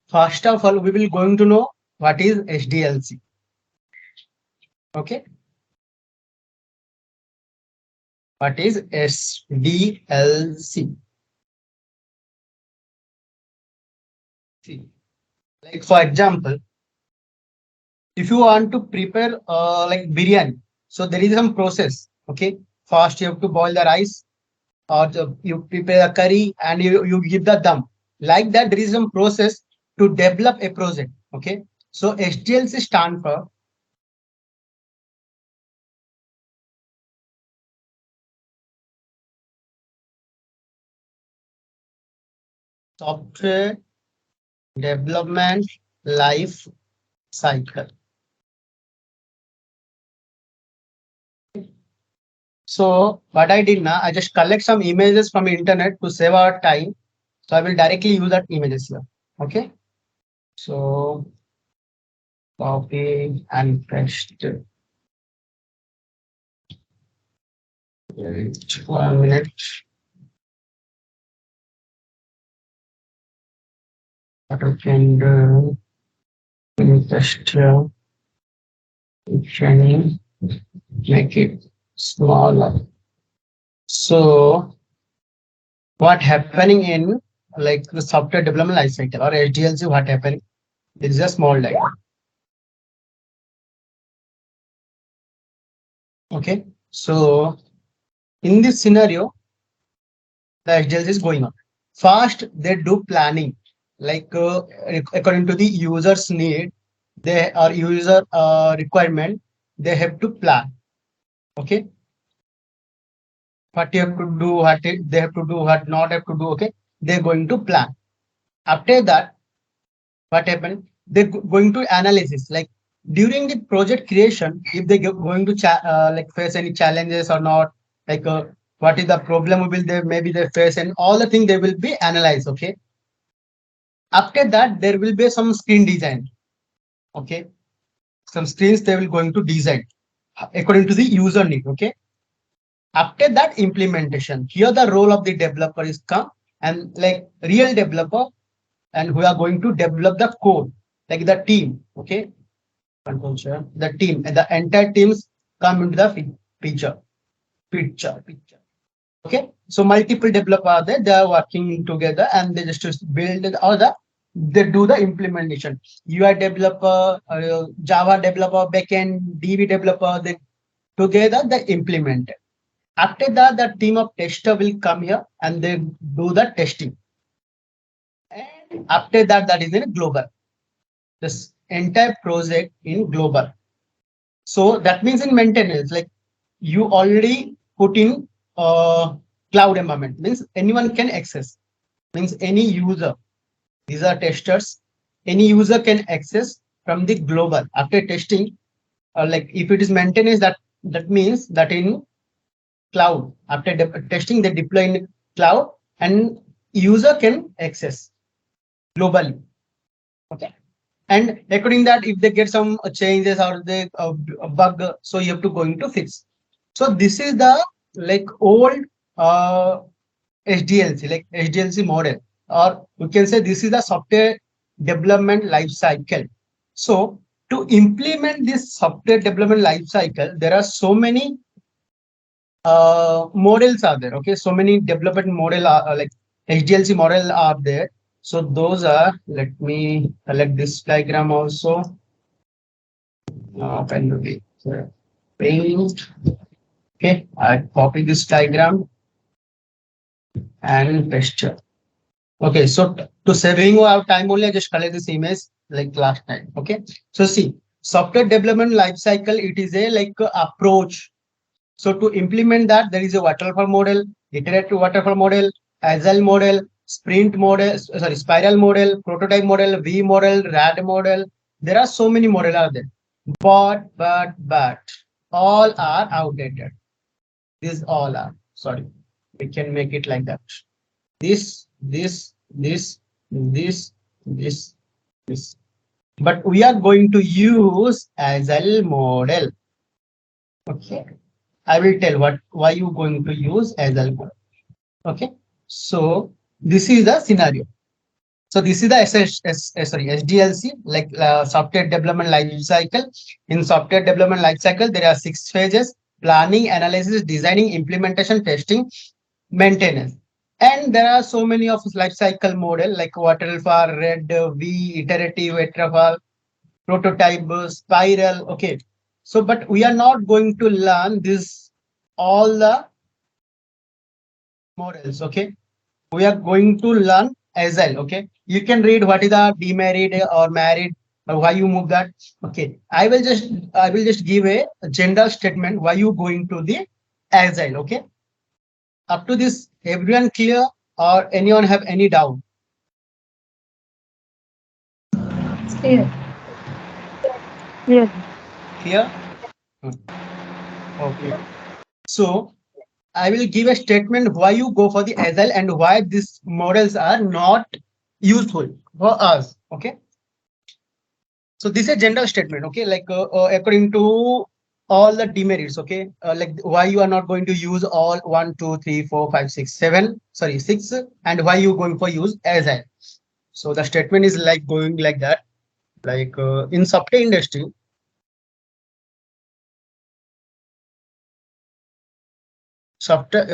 First of all, we will going to know what is SDLC. Okay, what is SDLC? See, like for example, if you want to prepare like biryani, so there is some process. Okay, first you have to boil the rice, or you prepare a curry and you give the dum. Like that, there is some process to develop a project. Okay, so SDLC stand for software development life cycle. So what I did now, I just collect some images from internet to save our time. So I will directly use that images here. Okay. So copy and paste. Wait 1 minute. What I can do? Just can make it smaller. So what happening in like the software development lifecycle or SDLC? What happening? There is a small diagram. Okay. So in this scenario, the SDLC is going on. First, they do planning, like according to the user's need, they or user requirement, they have to plan. Okay, what you have to do, they have to do, what not have to do. Okay, they're going to plan. After that, what happened? They're going to analysis. Like during the project creation, if they going to like face any challenges or not, like what is the problem will they maybe they face, and all the things they will be analyzed. Okay, after that there will be some screen design. Okay, some screens they will going to design according to the user need. Okay, after that implementation, here the role of the developer is come, and like real developer, and who are going to develop the code, like the team. Okay, control share the team, and the entire teams come into the picture. Okay, so multiple developers are there, they are working together, and they just build all the, they do the implementation. UI developer, Java developer, backend DB developer, they together they implement it. After that, the team of tester will come here and they do the testing. And after that, that is in global, this entire project in global. So that means in maintenance, like you already put in cloud environment, means anyone can access, means any user, these are testers, any user can access from the global. After testing, like if it is maintenance, that means that in cloud, after testing they deploy in cloud and user can access globally. Okay, and according that, if they get some changes or they bug, so you have to going to fix. So this is the like old uh, SDLC, like SDLC model, or we can say this is the software development life cycle. So to implement this software development life cycle, there are so many models are there. Okay, so many development model are like SDLC model are there. So those are, let me select this diagram also. Pen will be paint. Okay, I copy this diagram and paste it. Okay, so to saving our time only, I just collect this image like last time. Okay, so see, software development life cycle, it is a like approach. So to implement that, there is a waterfall model, iterative waterfall model, agile model, sprint model, sorry, spiral model, prototype model, V model, RAD model. There are so many models are there, but all are outdated. These all are, sorry, we can make it like that. This, this. But we are going to use agile model. Okay. I will tell why you going to use agile model. Okay. So this is the scenario. So this is the SDLC, like software development life cycle. In software development life cycle, there are 6 phases: planning, analysis, designing, implementation, testing, maintenance. And there are so many of life cycle model like waterfall, red, V, iterative, waterfall, prototype, spiral. Okay. So, but we are not going to learn this all the models. Okay. We are going to learn Agile. Okay. You can read what is the demarried or married, or why you move that. Okay. I will just give a general statement why you going to the Agile. Okay. Up to this, everyone clear or anyone have any doubt? Clear. Yes. Clear? Hmm. Okay. So I will give a statement why you go for the Agile and why these models are not useful for us. Okay. So this is a general statement. Okay. Like according to all the demerits. Okay. Like why you are not going to use all 1, 2, 3, 4, 5, 6, 7. Sorry, 6, and why you going for use Agile. So the statement is like going like that. Like in software industry, software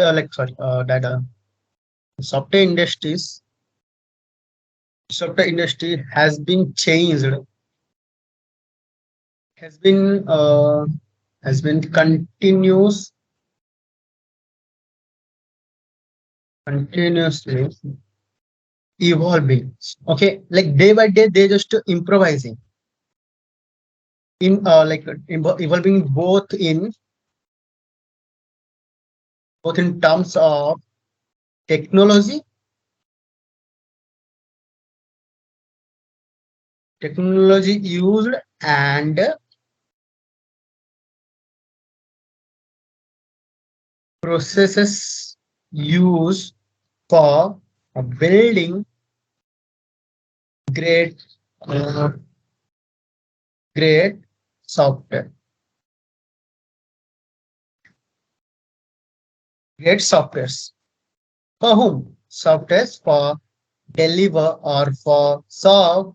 industries software industry has been uh, has been continuously evolving. Okay, like day by day they just improvising in evolving both in terms of technology technology used and processes used for building great uh, great software great softwares. For whom? Softwares for deliver or for serve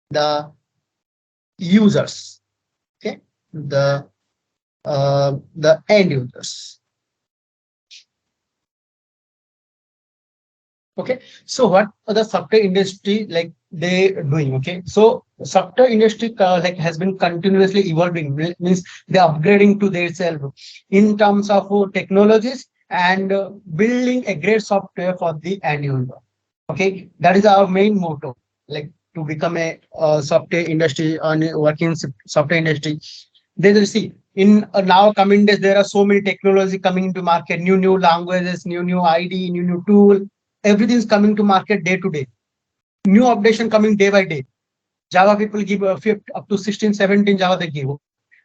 the users. Okay, the end users. Okay, so what are the software industry like they doing? Okay, so software industry like has been continuously evolving. Means they're upgrading to themselves in terms of technologies and building a great software for the end user. Okay, that is our main motto. Like to become a software industry on working in software industry. They will see in now coming days there are so many technology coming into market, new languages, new ID, new tool. Everything is coming to market day to day. New updation coming day by day. Java people give up to 16, 17 Java they give.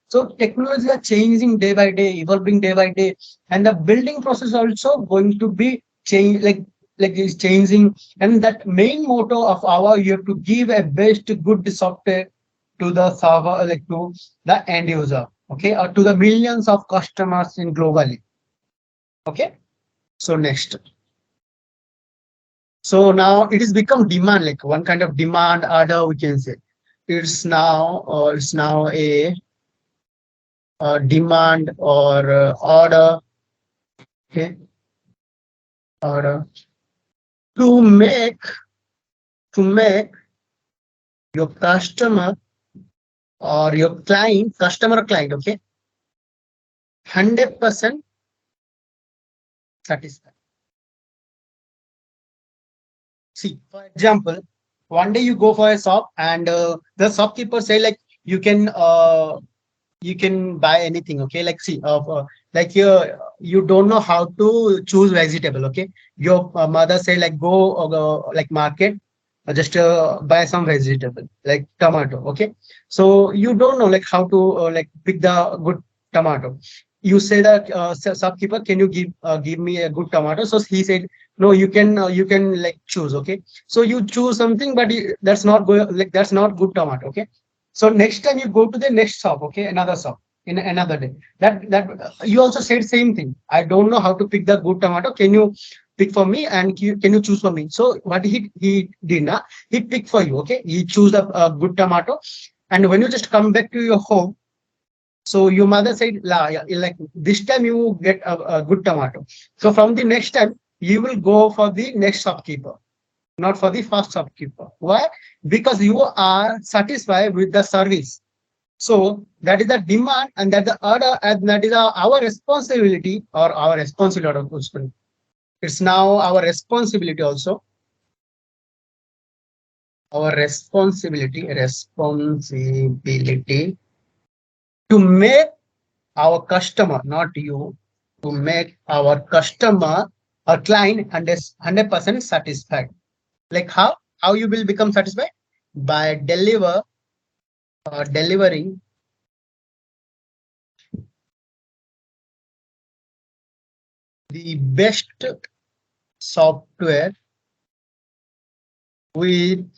So technology are changing day by day, evolving day by day, and the building process also going to be change like is changing. And that main motto of our you have to give a best good software to the server, like to the end user, okay, or to the millions of customers in globally. Okay. So next. So now it has become demand, like one kind of demand order we can say. It's now a demand or order, okay, order to make your customer or client, okay, 100% satisfied. See, for example, one day you go for a shop and the shopkeeper say like you can buy anything, okay, like see like you don't know how to choose vegetable, okay, your mother say like go like market, just buy some vegetable like tomato, okay, so you don't know like how to like pick the good tomato. You say that shopkeeper, can you give me a good tomato? So he said no, you can like choose, okay, so you choose something but that's not good, like that's not good tomato, okay. So next time you go to the next shop, okay, another shop in another day. That you also said same thing. I don't know how to pick the good tomato. Can you pick for me and can you choose for me? So what he did now, he pick for you. Okay, he choose a good tomato, and when you just come back to your home, so your mother said, La, yeah, like this time you get a good tomato. So from the next time, you will go for the next shopkeeper, not for the first shopkeeper. Why? Because you are satisfied with the service. So that is the demand and that the order and that is our responsibility or our responsibility. It's now our responsibility also. Our responsibility to make our customer, not you, to make our customer or client 100% satisfied. Like how? How you will become satisfied? By delivering the best software with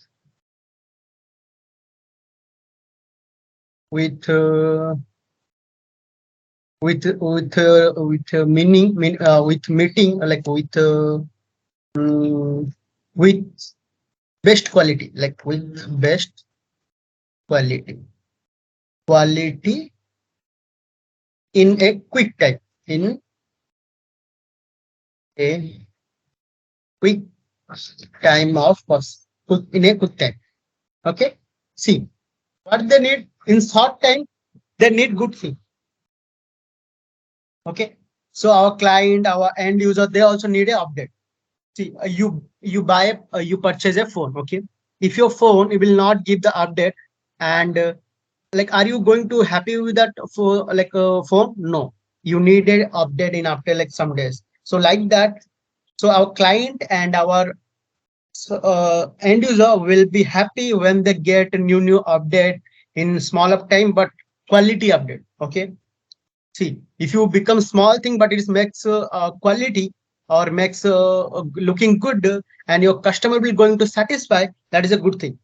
with uh, with meeting like mm, with best quality, like with best quality in a quick time, in a quick time of in a quick time. Okay, see what they need in short time, they need good thing. Okay, so our client, our end user, they also need a update. See, you purchase a phone. Okay, if your phone it will not give the update, and like, are you going to happy with that for like a phone? No, you need an update in after like some days. So like that, so our client and our end user will be happy when they get a new update in small of time, but quality update. Okay, see, if you become small thing, but it makes quality or makes looking good, and your customer will going to satisfy, that is a good thing.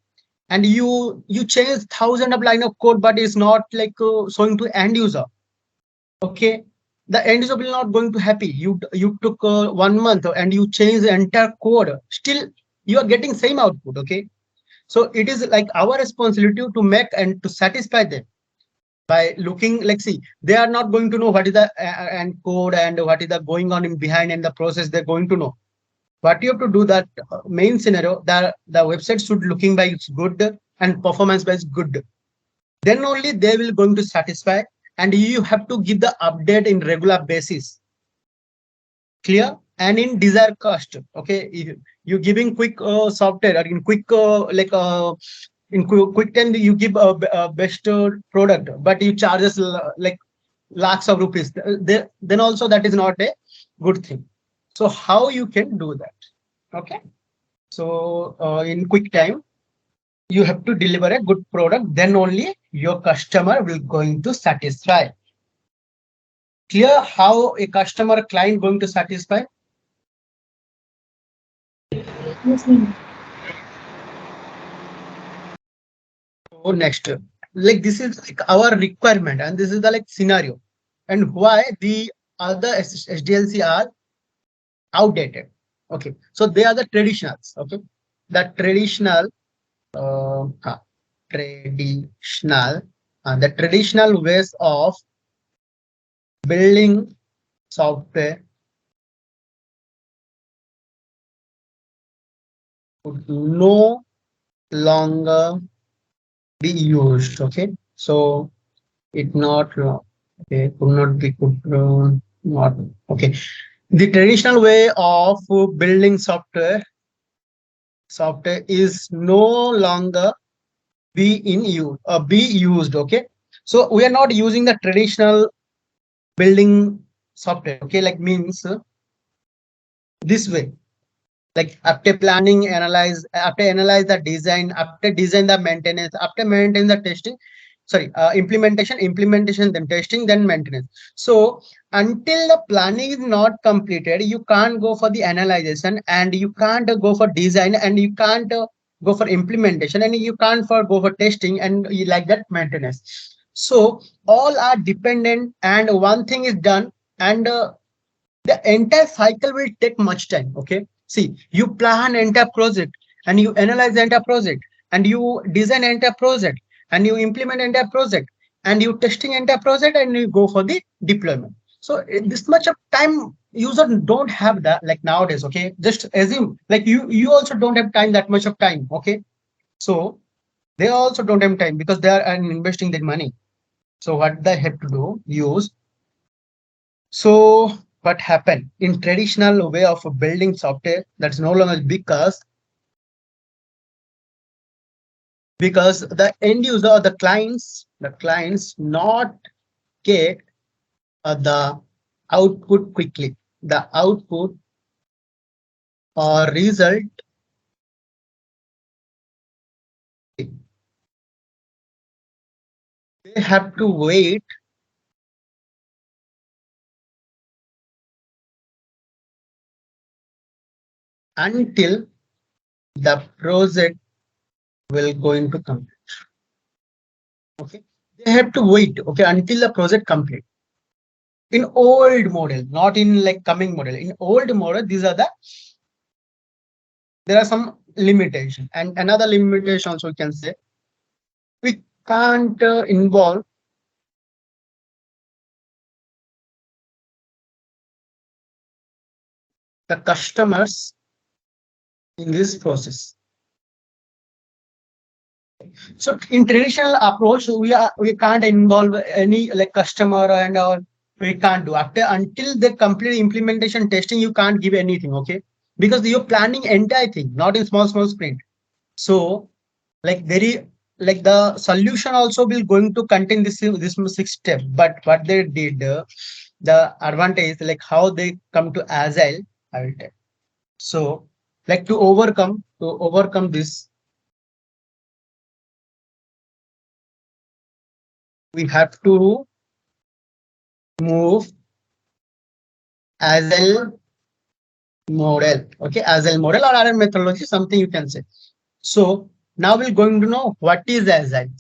And you change thousand of line of code, but it's not like showing to end user. Okay, the end user will not going to happy. You took 1 month and you change the entire code. Still, you are getting same output. Okay, so it is like our responsibility to make and to satisfy them by looking like, see, they are not going to know what is the and code and what is the going on in behind and the process they're going to know. What you have to do that main scenario, that the website should looking by it's good and performance wise good, then only they will going to satisfy, and you have to give the update in regular basis, clear, and in desired cost. Okay, if you giving quick software or in quick in quick time you give a best product, but you charges like lakhs of rupees, then also that is not a good thing. So how you can do that? Okay, so in quick time you have to deliver a good product, then only your customer will going to satisfy. Clear how a customer client going to satisfy? Yes, ma'am. So next, like this is like our requirement, and this is the like scenario, and why the other SDLC are outdated. Okay, so they are the traditionals. Okay, the traditional, traditional, the traditional ways of building software would no longer be used. Okay, so it not okay, could not be could not okay. The traditional way of building software is no longer be used. Okay, so we are not using the traditional building software. Okay, like means this way, like after planning, analyze the design, after design the maintenance, after maintain the testing, sorry, implementation, then testing, then maintenance. So until the planning is not completed, you can't go for the analyzation, and you can't go for design, and you can't go for implementation, and you can't go for testing, and you like that maintenance. So all are dependent, and one thing is done, and the entire cycle will take much time. Okay, see, you plan entire project and you analyze the entire project and you design entire project and you implement entire project and you testing entire project and you go for the deployment. So this much of time user don't have that like nowadays. Okay, just assume like you also don't have time, that much of time. Okay, so they also don't have time because they are investing their money. So what they have to do, use. So what happened in traditional way of building software, that's no longer because the end user or the clients not get the output quickly. The output or result, they have to wait until the project will going to complete. Okay, they have to wait. Okay, until the project complete. In old model, not in like coming model. In old model, these are the there are some limitation, and another limitation also we can say we can't involve the customers in this process. So in traditional approach, we can't involve any like customer and all. We can't do after until the complete implementation testing. You can't give anything, okay? Because you're planning entire thing, not in small sprint. So like very like the solution also will going to contain this 6 step. But what they did, the advantage like how they come to agile. I will tell. So like to overcome this, we have to move agile model. Okay, agile model or agile methodology, something you can say. So now we're going to know what is agile.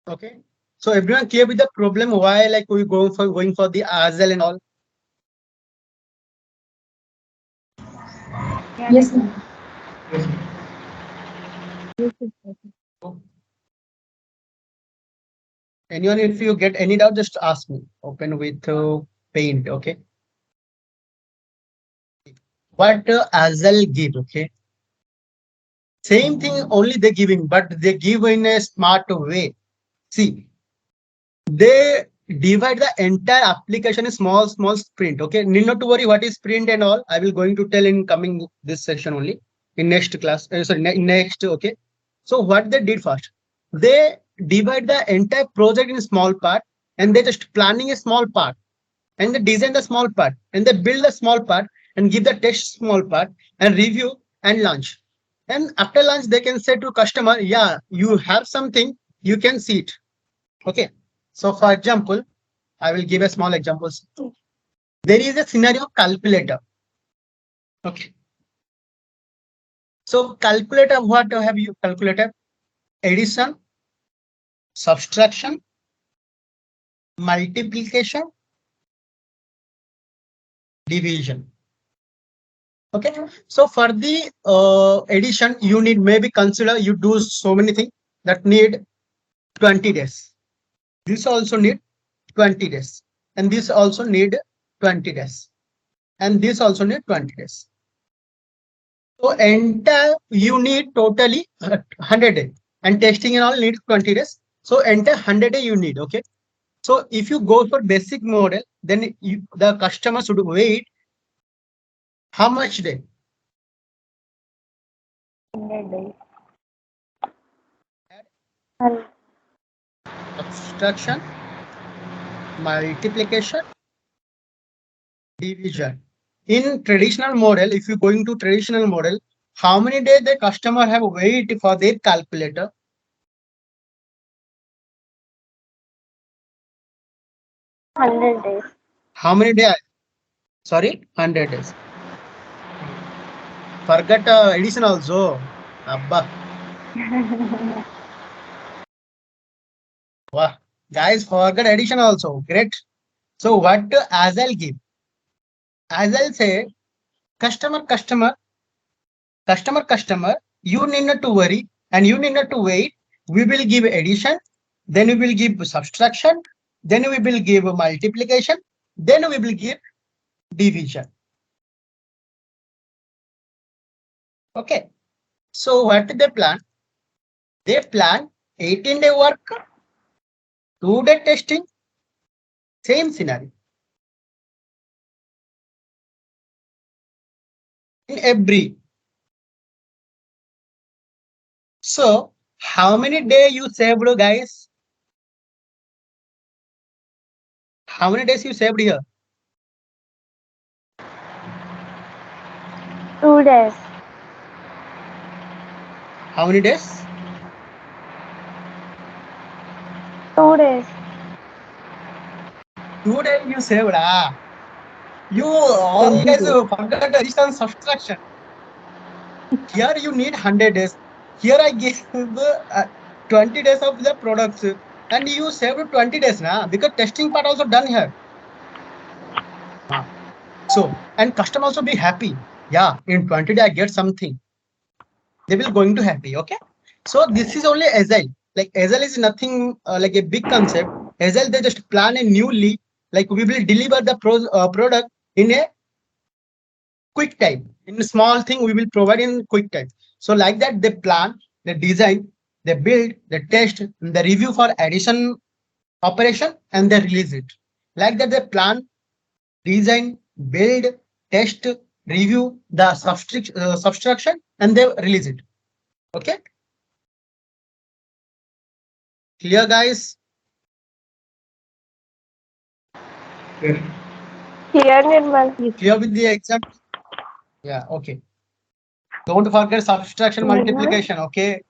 Okay, so everyone clear with the problem why like we going for the agile and all. Yes, ma'am. Yes, yes. Anyone, if you get any doubt, just ask me. Open with paint. Okay, what agile give? Okay, same thing only they giving, but they give in a smart way. See, they divide the entire application in small sprint. Okay, need not to worry what is sprint and all. I will going to tell in coming this session only in next class. Sorry, next. Okay, so what they did first, they divide the entire project in small part and they just planning a small part and they design the small part and they build a small part and give the test small part and review and launch. And after launch, they can say to customer, yeah, you have something, you can see it. Okay. So for example, I will give a small examples. There is a scenario calculator. Okay. So calculator, what have you calculated? Addition, subtraction, multiplication, division. Okay. So for the addition, you need maybe consider you do so many things that need 20 days. This also need 20 days. And this also need 20 days. And this also need 20 days. So entire you need totally 100 days and testing and all need 20 days. So entire 100 days you need. Okay. So if you go for basic model, then the customer should wait how much day? 100 days. Subtraction, multiplication, division. In traditional model, if you're going to traditional model, how many days the customer have wait for their calculator? 100 days. How many days? Sorry, 100 days. Forget addition also. Abba. Wow. Guys, forget addition also. Great. So what Agile give? Agile say customer, customer, customer, customer. You need not to worry and you need not to wait. We will give addition, then we will give subtraction, then we will give multiplication, then we will give division. Okay. So what did they plan? They plan 18-day work, 2-day testing, same scenario. In every. So how many days you saved, guys? How many days you saved here? 2 days. How many days? 2 days. 2 days you saved. You all guys forgot addition subtraction. Here you need 100 days. Here I gave 20 days of the products and you saved 20 days now because testing part also done here. So, and customer also be happy. Yeah, in 20 days I get something. They will going to happy. Okay. So this is only Agile. Like Agile is nothing like a big concept. Agile, they just plan a new lead. Like we will deliver the product in a quick time. In a small thing, we will provide in quick time. So like that, they plan, they design, they build, they test, they review for addition operation, and they release it. Like that, they plan, design, build, test, review the subtraction, and they release it. Okay. Clear, guys? Clear, Nirmal. Clear with the example? Yeah, okay. Don't forget subtraction Nirmal? multiplication, okay?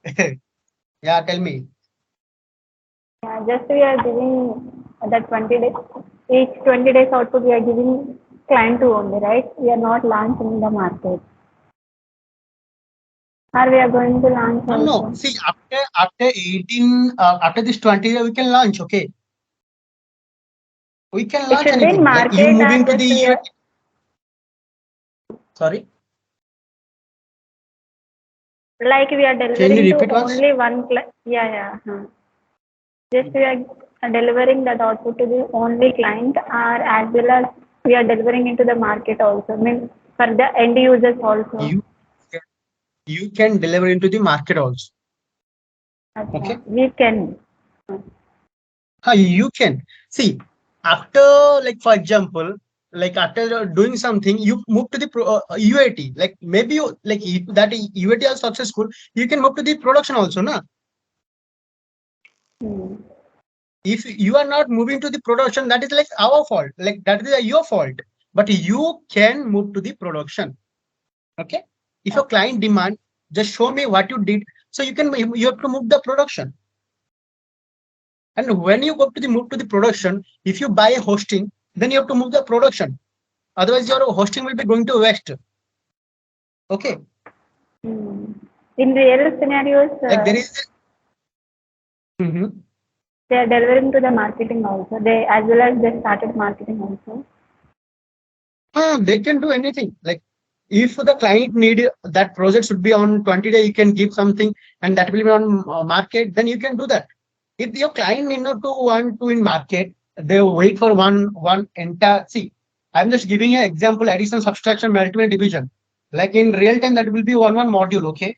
Yeah, tell me. Yeah, just we are giving that 20 days. Each 20 days output we are giving client to only, right? We are not launching in the market. Or we are going to launch No, also. no. See, after 18, after this 20, we can launch, okay? We can It launch should be in anything. Like you market moving or to the just we are, sorry, like we are can you delivering to repeat once? only one client. Yeah. Just we are delivering that output to the only client, or as well as we are delivering into the market also. Means for the end users also. You you can deliver into the market also. Okay. We can. You can see after, like for example, like after doing something, you move to the UAT. Like maybe you like if that UAT is successful, you can move to the production also, na? If you are not moving to the production, that is like our fault. Like that is your fault. But you can move to the production. Okay. If your client demand, just show me what you did. So you have to move the production. And when you go to the move to the production, if you buy a hosting, then you have to move the production. Otherwise, your hosting will be going to waste. Okay. In real scenarios, Like there is. they are delivering to the marketing also. They as well as they started marketing also. They can do anything. Like if the client need that project should be on 20 days, you can give something and that will be on market, then you can do that. If your client need not to want to in market, they wait for one entire. See, I'm just giving an example: addition, subtraction, multiple division. Like in real time, that will be one module. Okay.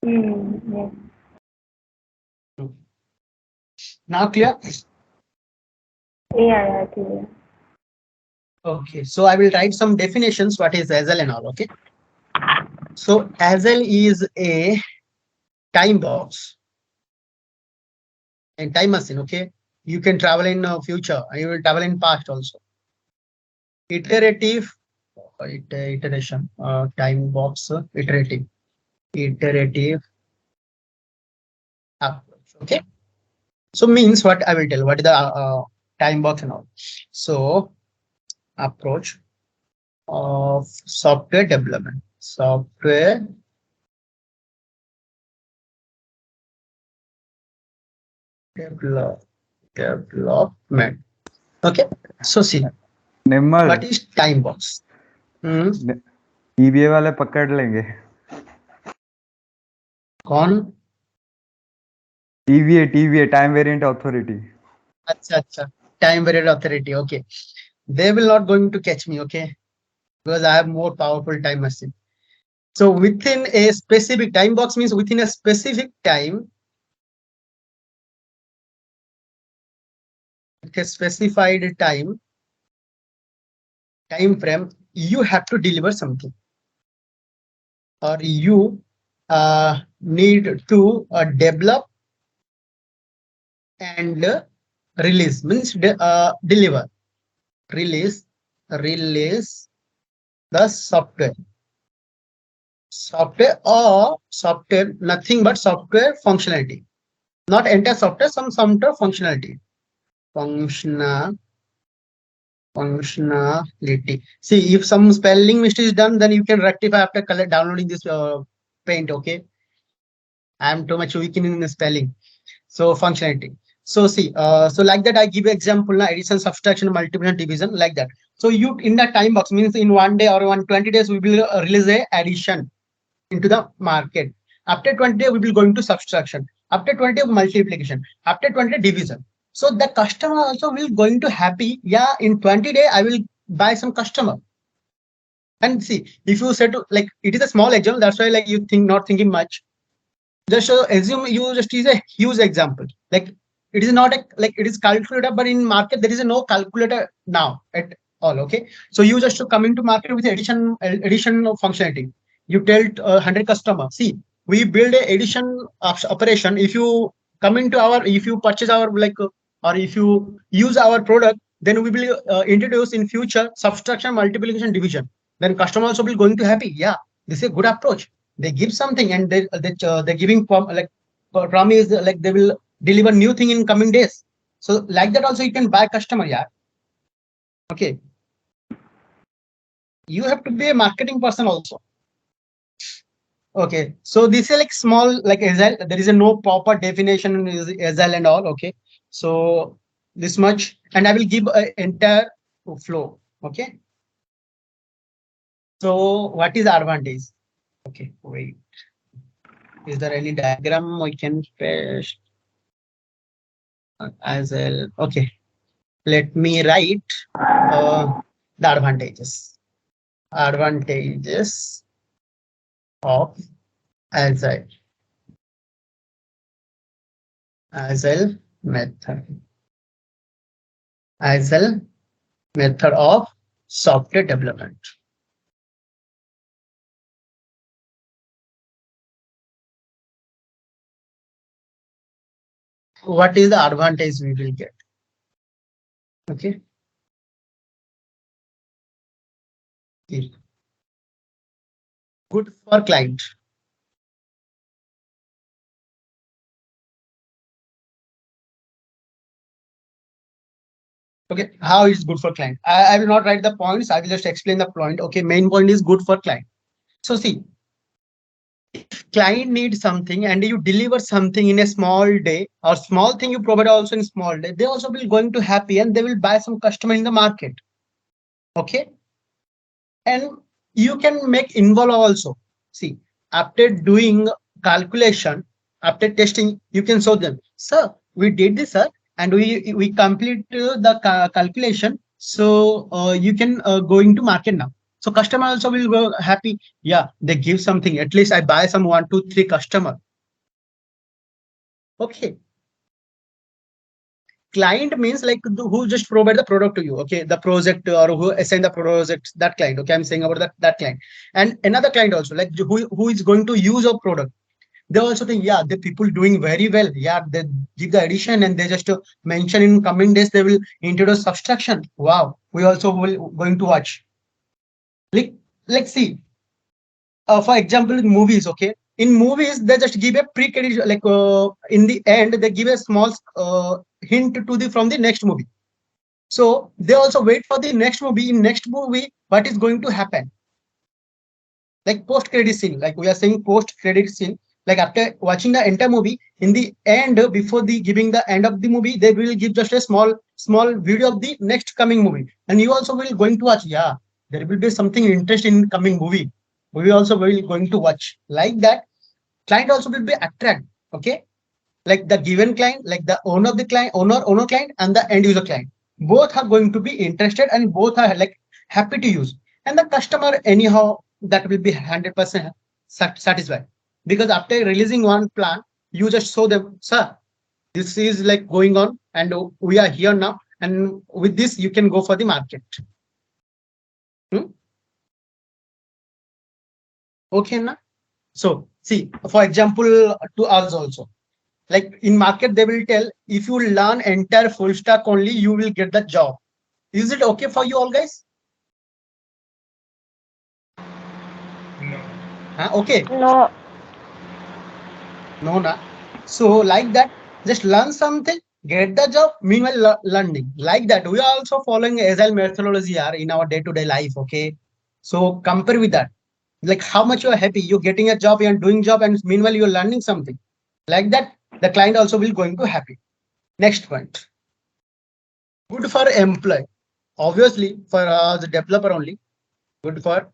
Yes. Now clear. Yeah, clear. Okay, so I will write some definitions. What is Agile and all? Okay. So Agile is a time box and time machine. Okay, you can travel in future and you will travel in past also. Iterative, iteration, time box, iterative approach. Okay, so means what I will tell. What is the time box and all? So approach of software development. Software development. development. Okay, so see, निम्मल what is time box? EBA वाले पकड़ लेंगे. कौन? TVA time variant authority. अच्छा, time variant authority. Okay, they will not going to catch me. Okay, because I have more powerful time machine. So within a specific time box means within a specific time, a specified time frame, you have to deliver something, or you need to develop and release means deliver, release the software or software, nothing but software functionality, not entire software, some software functionality. Functionality. See, if some spelling mistake is done, then you can rectify after downloading this paint. Okay, I am too much weak in the spelling. So functionality. So see, so like that, I give you example now: addition, subtraction, multiplication, division, like that. So you in that time box means in 1 day or 120 days, we will release a addition into the market. After 20 days, we will go into subtraction. After 20 days, multiplication. After 20 division. So the customer also will going to happy. Yeah, in 20 days, I will buy some customer. And see, if you said to, like, it is a small example, that's why like you think not thinking much. Just assume you just is a huge example. Like it is not a like it is calculator, but in market there is a no calculator now at all. Okay, so you just to come into market with addition of functionality. You tell 100 customer, see, we build a addition operation. If you come into our, if you purchase our like or if you use our product, then we will introduce in future subtraction, multiplication, division. Then customer also will going to happy. Yeah, this is a good approach. They give something and they're giving like promise like they will deliver new thing in coming days. So like that also you can buy customer. Yeah, okay, you have to be a marketing person also. Okay, so this is like small like Agile. There is a no proper definition in Agile and all. Okay, so this much, and I will give an entire flow. Okay, so what is advantage? Okay, wait, is there any diagram we can paste? Agile. Okay, let me write the advantages. Advantages of Agile. Agile method. Agile method of software development. What is the advantage we will get? Okay. Good for client. Okay, how is good for client? I will not write the points. I will just explain the point. Okay, main point is good for client. So see, client needs something and you deliver something in a small day or small thing you provide also in small day, they also will going to happy and they will buy some customer in the market. Okay, and you can make involve also. See, after doing calculation, after testing, you can show them, sir, we did this, sir, and we complete the calculation, so you can go into market now. So customer also will go happy. Yeah, they give something, at least I buy some 1 2 3 customer. Okay, client means like who just provide the product to you. Okay, the project or who assign the project, that client. Okay, I'm saying about that client. And another client also, like who is going to use a product, they also think, yeah, the people doing very well. Yeah, they give the addition and they just mention in coming days they will introduce subtraction. Wow, we also will going to watch. Like see, for example, in movies. Okay, in movies they just give a pre-credit, like in the end they give a small hint to the from the next movie. So they also wait for the next movie. In next movie, what is going to happen? Like post credit scene, like we are saying post credit scene. Like after watching the entire movie, in the end, before the giving the end of the movie, they will give just a small video of the next coming movie, and you also will going to watch. Yeah, there will be something interesting in coming movie. We also will going to watch like that. Client also will be attract. Okay, like the given client, like the owner of the client, owner client, and the end user client. Both are going to be interested, and both are like happy to use. And the customer, anyhow, that will be 100% satisfied, because after releasing one plan, you just show them, sir, this is like going on, and we are here now, and with this you can go for the market. Hmm? Okay, na? So see, for example, to us also, like in market they will tell, if you learn entire full stack only, you will get the job. Is it okay for you all guys? Okay. No. No, na. So like that, just learn something, get the job, meanwhile learning. Like that, we are also following agile methodology in our day-to-day life. Okay. So compare with that. Like how much you are happy, you're getting a job, you're doing job, and meanwhile you're learning something. Like that, the client also will going to happy. Next point. Good for employee. Obviously, for the developer only. Good for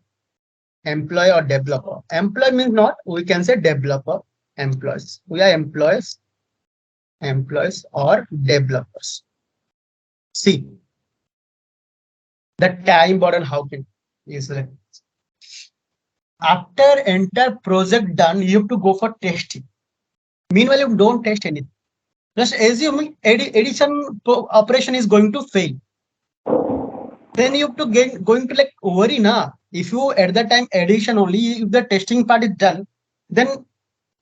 employee or developer. Employee means not, we can say developer, employees. We are employees or developers. See, the time burden, how can is like after entire project done, you have to go for testing. Meanwhile, you don't test anything. Just assuming addition operation is going to fail. Then you have to get going to like worry na. If you at that time addition only, if the testing part is done, then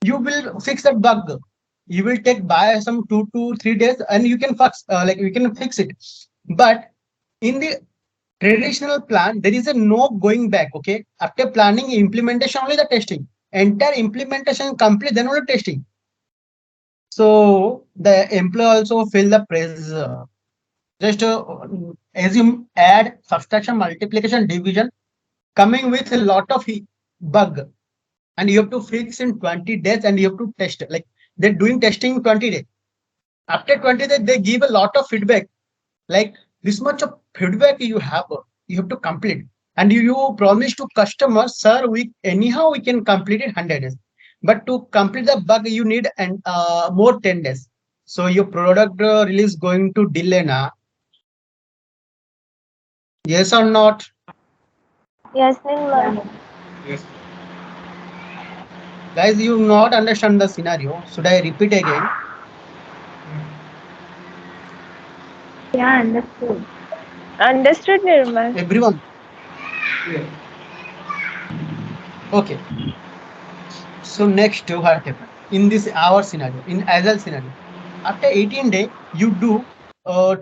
you will fix that bug. You will take by some 2 to 3 days, and you can fix like you can fix it. But in the traditional plan, there is a no going back. Okay, after planning, implementation, only the testing. Entire implementation complete, then only testing. So the employee also feel the pressure. Just assume add, subtraction, multiplication, division, coming with a lot of bug, and you have to fix in 20 days, and you have to test. Like they're doing testing 20 days. After 20 days, they give a lot of feedback. Like this much of feedback you have to complete. And you promise to customers, sir, we anyhow we can complete it 100 days. But to complete the bug, you need and more 10 days. So your product release going to delay now. Yes or not? Yes, Nirmal. Guys, you not understand the scenario. Should I repeat again? Yeah, understood. Understood, Nirmal. Everyone. Okay. So next, what happened in this our scenario, in agile scenario? After 18 days, you do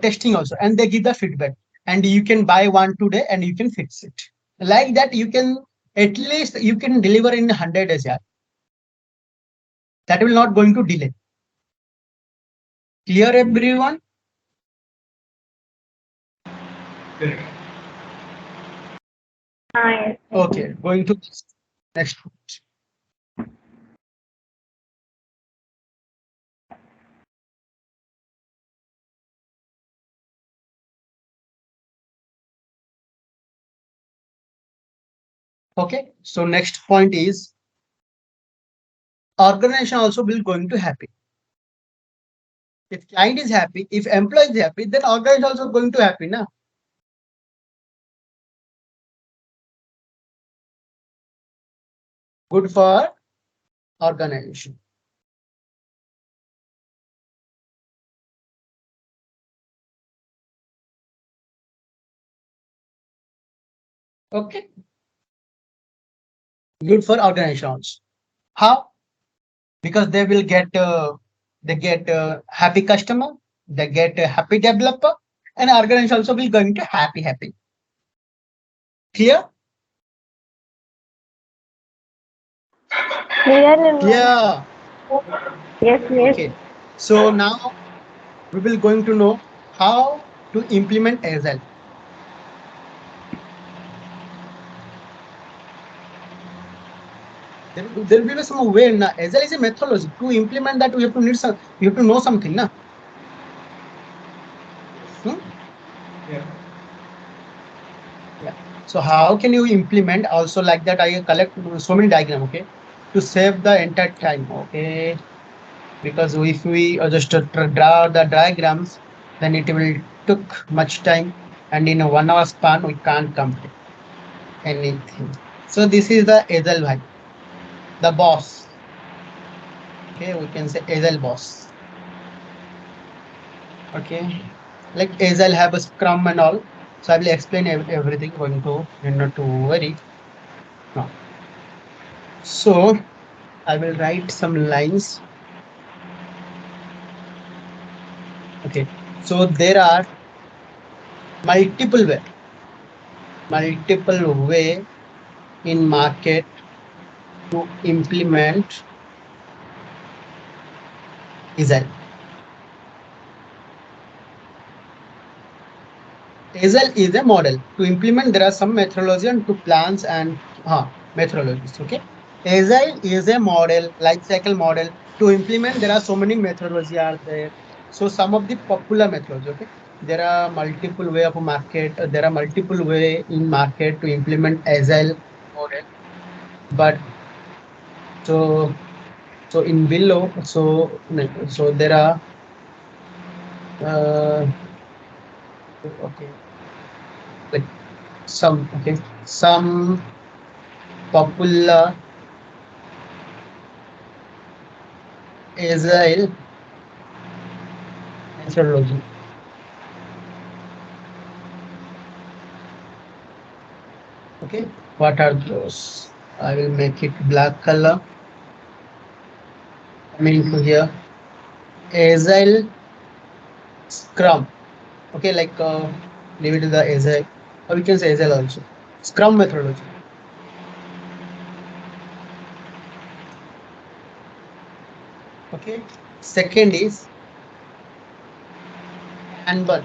testing also, and they give the feedback, and you can buy 1 2 day, and you can fix it. Like that, you can at least you can deliver in 100 days. Yeah, that will not going to delay. Clear, everyone? Yes. Okay, going to next. Okay, so next point is organization also will going to happy. If client is happy, if employee is happy, then organization also going to happy, na? Good for organization. Okay, good for organizations. How? Because they will get happy customer, they get a happy developer, and organization also will going to happy. Clear? Clear, Nirmal? Yeah. Yes, yes. Okay. So now we will going to know how to implement Agile. There will be some way. Na. Agile is a methodology. To implement that, we have to need some. You have to know something, na. Yeah. So how can you implement also like that? I collect so many diagram, okay, to save the entire time, okay. Because if we just draw the diagrams, then it will took much time, and in a 1 hour span we can't complete anything. So this is the Agile vibe, the boss. Okay, we can say Agile boss. Okay, like Agile have a Scrum and all. So I will explain everything. Going to not to worry. No. So I will write some lines. Okay, so there are multiple way in market to implement Agile. Agile is a model. To implement, there are some methodology and two plans and methodologies. Okay, Agile is a model, life cycle model. To implement, there are so many methodology are there. So some of the popular methodology. Okay, there are multiple way of market. There are multiple way in market to implement Agile model. But so in below, so there are okay, like some popular Agile methodology. Okay, what are those? I will make it black color. Coming to here, Agile Scrum. Okay, like leave it to the Agile, or we can say Agile also. Scrum methodology. Okay, second is Kanban.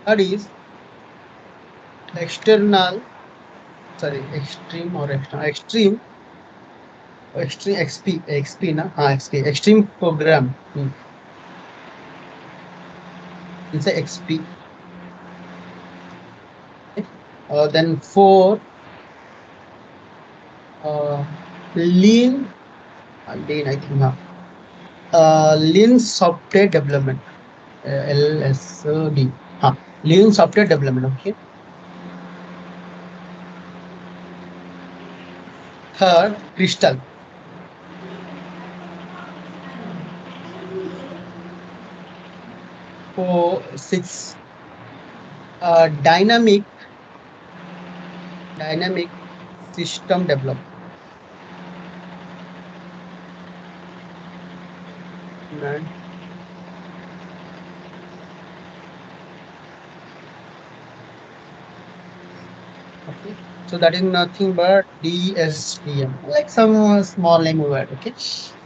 Third is extreme extreme program. It's a XP. Then 4 lean I think lean software development, LSD. Lean software development. Okay. Third, crystal. 6 dynamic system development. Okay, so that is nothing but DSDM, like some small name word. Okay,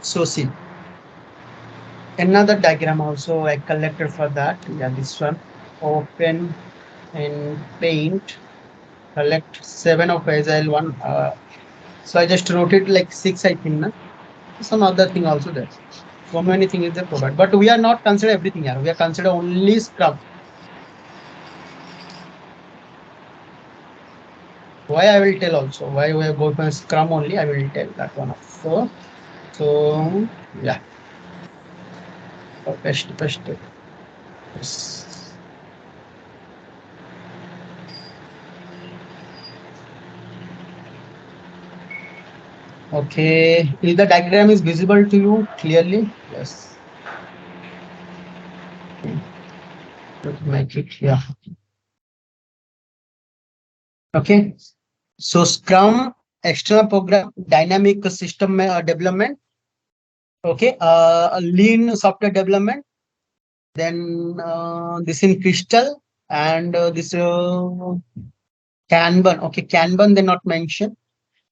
so see another diagram also I collected for that. Yeah, this one. Open in Paint, collect 7 of Agile one. So I just wrote it like 6, I think. Na? Some other thing also there. So many things is there provided, but we are not consider everything here. We are consider only Scrum. Why I will tell also. Why we are going for Scrum only, I will tell that one also. So yeah. Best. Yes. Okay. Is the diagram is visible to you clearly? Yes. Let's make it here. Okay. So Scrum, external program, dynamic system development. Okay. Lean software development. Then this in Crystal and this Kanban. Okay, Kanban they not mentioned.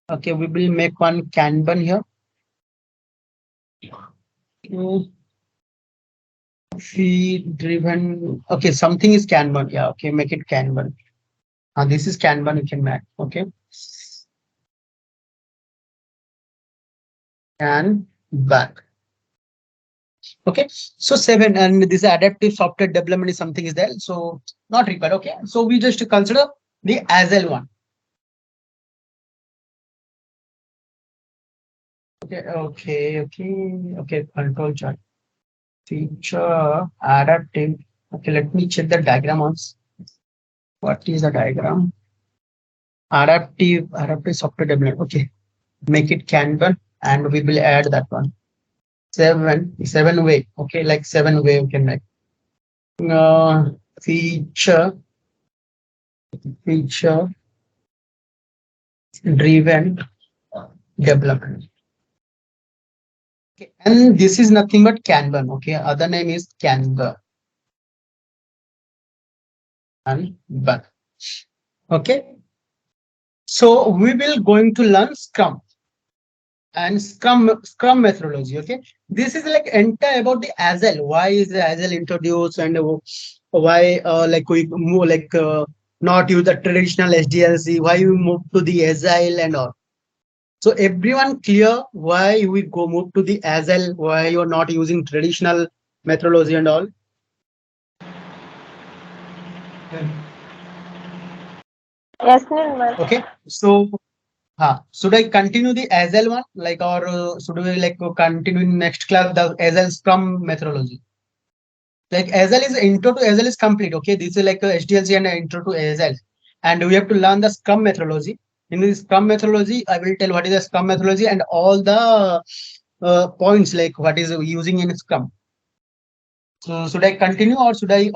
Okay, we will make one Kanban here. Feed driven. Okay, something is Kanban. Yeah, okay, make it Kanban. This is Kanban you can make. Okay. Kanban. Okay, so 7, and this adaptive software development is something is there, so not required. Okay, so we just consider the Agile one. Okay. Control chart. Feature adaptive. Okay, let me check the diagram once. What is the diagram? Adaptive software development. Okay, make it Kanban, and we will add that one. Seven way. Okay, like 7 way we can make. Feature driven development. Okay, and this is nothing but Kanban. Okay, other name is Kanban. Okay, so we will going to learn Scrum and Scrum methodology. Okay, this is like entire about the Agile. Why is the Agile introduced, and why like we move like not use the traditional SDLC? Why we move to the Agile and all? So everyone clear why we go move to the Agile? Why you are not using traditional methodology and all? Yes, Nirmal. Okay, so should I continue the Agile one, like, or should we like continue in next class the Agile Scrum methodology? Like Agile is intro to Agile is complete. Okay, this is like a SDLC and an intro to Agile, and we have to learn the Scrum methodology. In this Scrum methodology, I will tell what is the Scrum methodology and all the points like what is using in Scrum. So should I continue or should I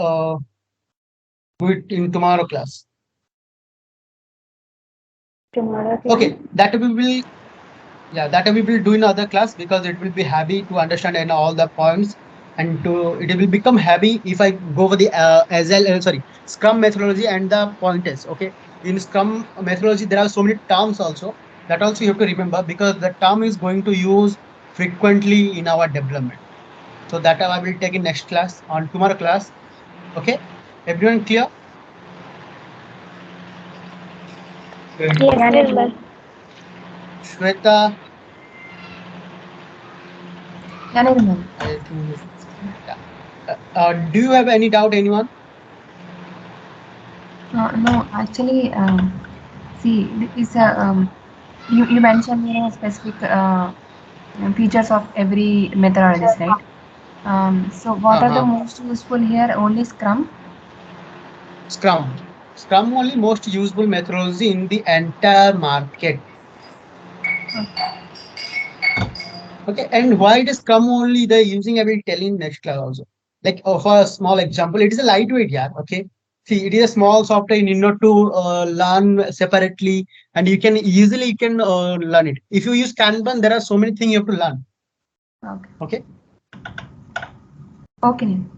do it in tomorrow class? Tomorrow. Okay, that we will. Yeah, that we will do in other class because it will be heavy to understand and all the points, and to it will become heavy if I go over the Agile, sorry, Scrum methodology and the pointers. Okay, in Scrum methodology there are so many terms also, that also you have to remember because the term is going to use frequently in our development. So that I will take in next class on tomorrow class. Okay, everyone clear? Yes, Yeah, Nirmal. Shweta, Yeah, Nirmal. I think yeah. Do you have any doubt, anyone? No, actually, see, this you mentioned specific features of every methodologies, right? So what are the Uh-huh. most useful here? Only Scrum. Scrum. Scrum only most useful methodology in the entire market. Okay, and why it is Scrum only the using I will tell in next class also. Like for a small example, it is a lightweight, yeah. Okay. See, it is a small software you need not to learn separately, and you can easily learn it. If you use Kanban, there are so many things you have to learn. Okay. Okay. Okay. Nirmal.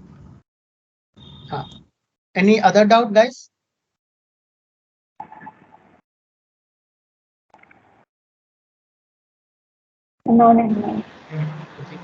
Any other doubt, guys? no. Okay.